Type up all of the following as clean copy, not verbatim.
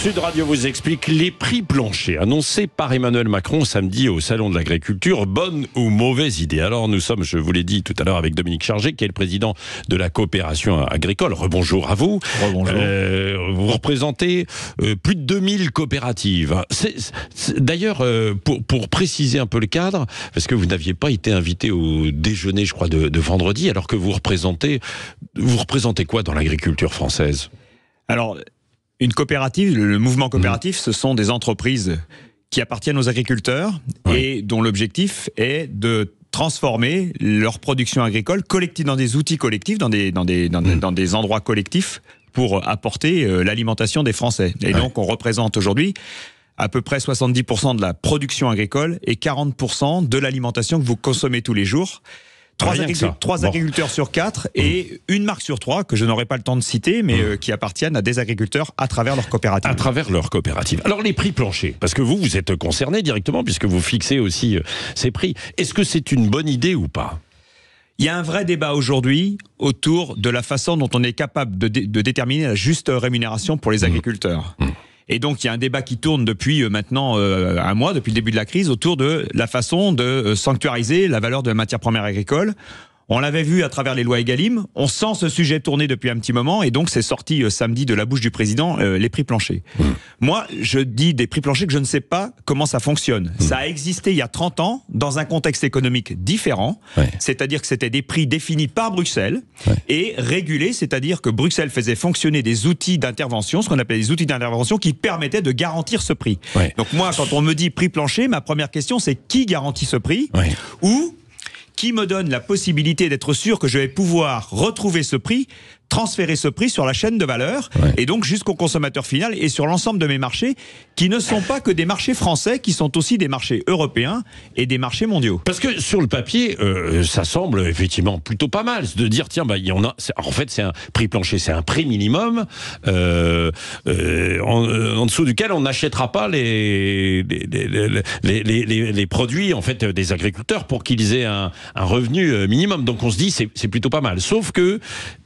Sud Radio vous explique les prix planchers annoncés par Emmanuel Macron samedi au Salon de l'Agriculture. Bonne ou mauvaise idée? Alors nous sommes, je vous l'ai dit tout à l'heure, avec Dominique Chargé, qui est le président de la coopération agricole. Rebonjour à vous. Rebonjour. Vous représentez plus de 2000 coopératives. D'ailleurs, pour préciser un peu le cadre, parce que vous n'aviez pas été invité au déjeuner, je crois, de vendredi, alors que vous représentez quoi dans l'agriculture française? Alors, une coopérative, le mouvement coopératif, ce sont des entreprises qui appartiennent aux agriculteurs et dont l'objectif est de transformer leur production agricole collective dans des outils collectifs, dans des endroits collectifs pour apporter l'alimentation des Français. Et donc, on représente aujourd'hui à peu près 70% de la production agricole et 40% de l'alimentation que vous consommez tous les jours. Trois agriculteurs sur 4 et une marque sur 3 que je n'aurai pas le temps de citer, mais qui appartiennent à des agriculteurs à travers leur coopérative. À travers leur coopérative. Alors les prix planchers, parce que vous êtes concerné directement puisque vous fixez aussi ces prix. Est-ce que c'est une bonne idée ou pas? Il y a un vrai débat aujourd'hui autour de la façon dont on est capable de déterminer la juste rémunération pour les agriculteurs. Et donc, il y a un débat qui tourne depuis maintenant un mois, depuis le début de la crise, autour de la façon de sanctuariser la valeur de la matière première agricole. On l'avait vu à travers les lois Egalim. On sent ce sujet tourner depuis un petit moment. Et donc, c'est sorti samedi de la bouche du président, les prix planchers. Moi, je dis des prix planchers que je ne sais pas comment ça fonctionne. Ça a existé il y a 30 ans dans un contexte économique différent. C'est-à-dire que c'était des prix définis par Bruxelles et régulés. C'est-à-dire que Bruxelles faisait fonctionner des outils d'intervention, ce qu'on appelle des outils d'intervention qui permettaient de garantir ce prix. Donc moi, quand on me dit prix plancher, ma première question, c'est qui garantit ce prix? Ou qui me donne la possibilité d'être sûr que je vais pouvoir retrouver ce prix, transférer ce prix sur la chaîne de valeur, et donc jusqu'au consommateur final et sur l'ensemble de mes marchés, qui ne sont pas que des marchés français, qui sont aussi des marchés européens et des marchés mondiaux. Parce que sur le papier, ça semble effectivement plutôt pas mal de dire tiens, il y en a. En fait, c'est un prix plancher, c'est un prix minimum en dessous duquel on n'achètera pas les produits en fait des agriculteurs pour qu'ils aient un revenu minimum. Donc on se dit c'est plutôt pas mal. Sauf que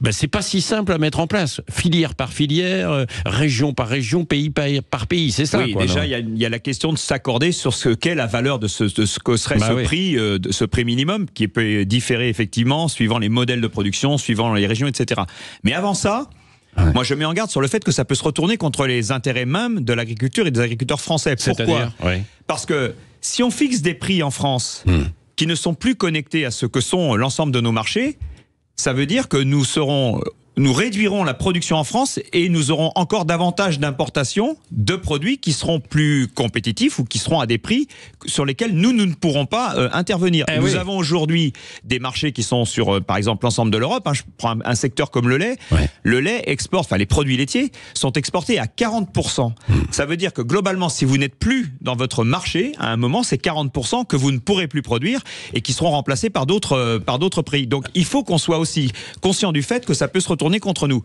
c'est pas si simple à mettre en place, filière par filière, région par région, pays par pays, c'est ça. Oui, déjà il y a la question de s'accorder sur ce qu'est la valeur de ce que serait ce prix minimum, qui peut différer effectivement suivant les modèles de production, suivant les régions, etc. Mais avant ça, moi je mets en garde sur le fait que ça peut se retourner contre les intérêts même de l'agriculture et des agriculteurs français. Pourquoi? Parce que si on fixe des prix en France qui ne sont plus connectés à ce que sont l'ensemble de nos marchés, ça veut dire que nous réduirons la production en France et nous aurons encore davantage d'importations de produits qui seront plus compétitifs ou qui seront à des prix sur lesquels nous ne pourrons pas intervenir. Nous avons aujourd'hui des marchés qui sont sur, par exemple, l'ensemble de l'Europe. Je prends un secteur comme le lait. Le lait exporte, les produits laitiers sont exportés à 40%. Ça veut dire que globalement, si vous n'êtes plus dans votre marché, à un moment, c'est 40% que vous ne pourrez plus produire et qui seront remplacés par d'autres prix. Donc, il faut qu'on soit aussi conscient du fait que ça peut se retourner contre nous.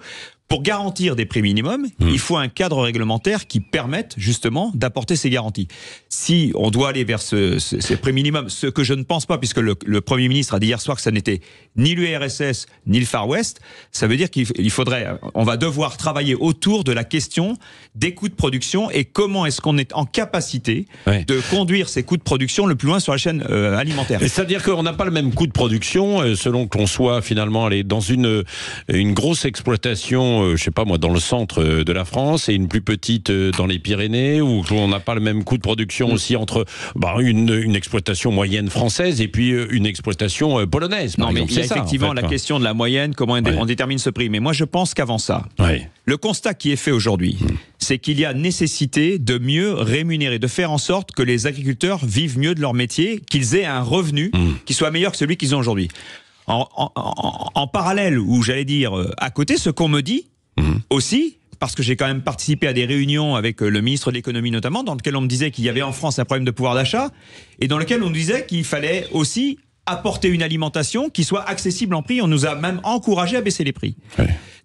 Pour garantir des prix minimums, il faut un cadre réglementaire qui permette justement d'apporter ces garanties. Si on doit aller vers ces prix minimums, ce que je ne pense pas, puisque le Premier ministre a dit hier soir que ça n'était ni l'URSS ni le Far West, ça veut dire on va devoir travailler autour de la question des coûts de production et comment est-ce qu'on est en capacité de conduire ces coûts de production le plus loin sur la chaîne alimentaire. C'est-à-dire qu'on n'a pas le même coût de production selon qu'on soit finalement dans une grosse exploitation, je sais pas moi, dans le centre de la France et une plus petite dans les Pyrénées, ou qu'on n'a pas le même coût de production aussi entre une exploitation moyenne française et puis une exploitation polonaise. Non, mais il y a effectivement la question de la moyenne, comment on détermine ce prix. Mais moi, je pense qu'avant ça, le constat qui est fait aujourd'hui, c'est qu'il y a nécessité de mieux rémunérer, de faire en sorte que les agriculteurs vivent mieux de leur métier, qu'ils aient un revenu qui soit meilleur que celui qu'ils ont aujourd'hui. En parallèle, ou j'allais dire à côté, ce qu'on me dit aussi, parce que j'ai quand même participé à des réunions avec le ministre de l'économie notamment, dans lequel on me disait qu'il y avait en France un problème de pouvoir d'achat, et dans lequel on nous disait qu'il fallait aussi apporter une alimentation qui soit accessible en prix. On nous a même encouragé à baisser les prix.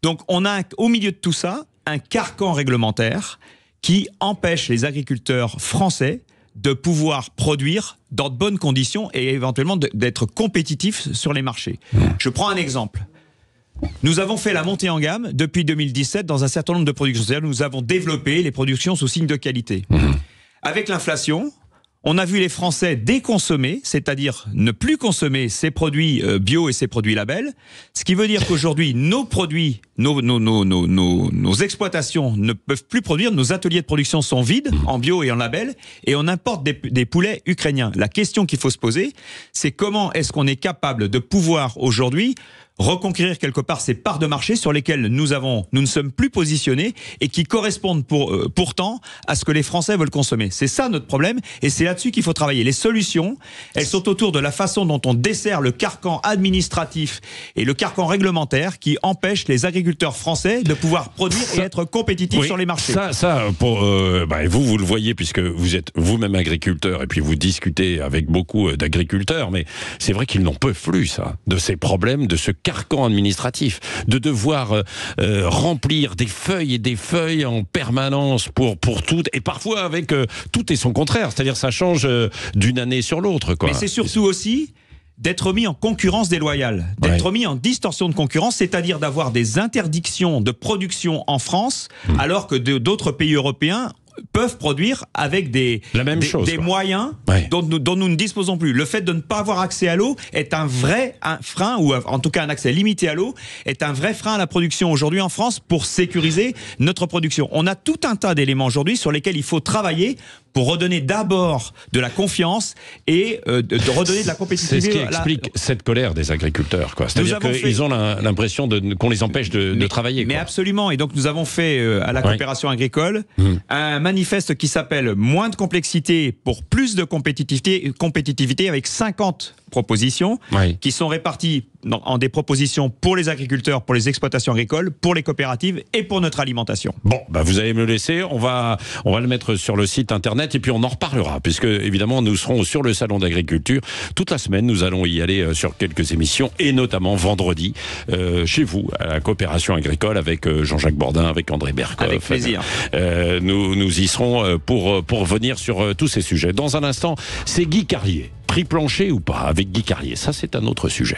Donc on a au milieu de tout ça un carcan réglementaire qui empêche les agriculteurs français de pouvoir produire dans de bonnes conditions et éventuellement d'être compétitifs sur les marchés. Je prends un exemple. Nous avons fait la montée en gamme depuis 2017 dans un certain nombre de productions. C'est-à-dire nous avons développé les productions sous signe de qualité. Avec l'inflation, on a vu les Français déconsommer, c'est-à-dire ne plus consommer ces produits bio et ces produits labels. Ce qui veut dire qu'aujourd'hui, nos produits, nos exploitations ne peuvent plus produire. Nos ateliers de production sont vides en bio et en label, et on importe des poulets ukrainiens. La question qu'il faut se poser, c'est comment est-ce qu'on est capable de pouvoir aujourd'hui reconquérir quelque part ces parts de marché sur lesquelles nous ne sommes plus positionnés et qui correspondent pourtant à ce que les Français veulent consommer. C'est ça notre problème, et c'est là-dessus qu'il faut travailler. Les solutions, elles sont autour de la façon dont on dessert le carcan administratif et le carcan réglementaire qui empêche les agriculteurs français de pouvoir produire et être compétitifs sur les marchés. Vous le voyez puisque vous êtes vous-même agriculteur et puis vous discutez avec beaucoup d'agriculteurs, mais c'est vrai qu'ils n'en peuvent plus, ça, de ces problèmes, de ce carcan administratif, de devoir remplir des feuilles et des feuilles en permanence pour tout, et parfois avec tout et son contraire, c'est-à-dire ça change d'une année sur l'autre, quoi. Mais c'est surtout aussi d'être mis en concurrence déloyale, d'être mis en distorsion de concurrence, c'est-à-dire d'avoir des interdictions de production en France, alors que d'autres pays européens peuvent produire avec des moyens dont nous ne disposons plus. Le fait de ne pas avoir accès à l'eau est un frein, ou en tout cas un accès limité à l'eau, est un vrai frein à la production aujourd'hui en France pour sécuriser notre production. On a tout un tas d'éléments aujourd'hui sur lesquels il faut travailler pour redonner d'abord de la confiance et de redonner de la compétitivité. C'est ce qui explique cette colère des agriculteurs, quoi. C'est-à-dire qu'ils ont l'impression qu'on les empêche de travailler. Mais absolument. Et donc nous avons fait à la coopération agricole un manifeste qui s'appelle « Moins de complexité pour plus de compétitivité » avec 50 propositions qui sont réparties en des propositions pour les agriculteurs, pour les exploitations agricoles, pour les coopératives et pour notre alimentation. Bon, vous allez me le laisser, on va le mettre sur le site internet et puis on en reparlera, puisque évidemment nous serons sur le salon d'agriculture toute la semaine. Nous allons y aller sur quelques émissions, et notamment vendredi chez vous à la coopération agricole avec Jean-Jacques Bourdin, avec André Berkoff. Avec plaisir. Nous y serons pour venir sur tous ces sujets. Dans un instant, c'est Guy Carlier. Prix plancher ou pas avec Guy Carlier, ça c'est un autre sujet.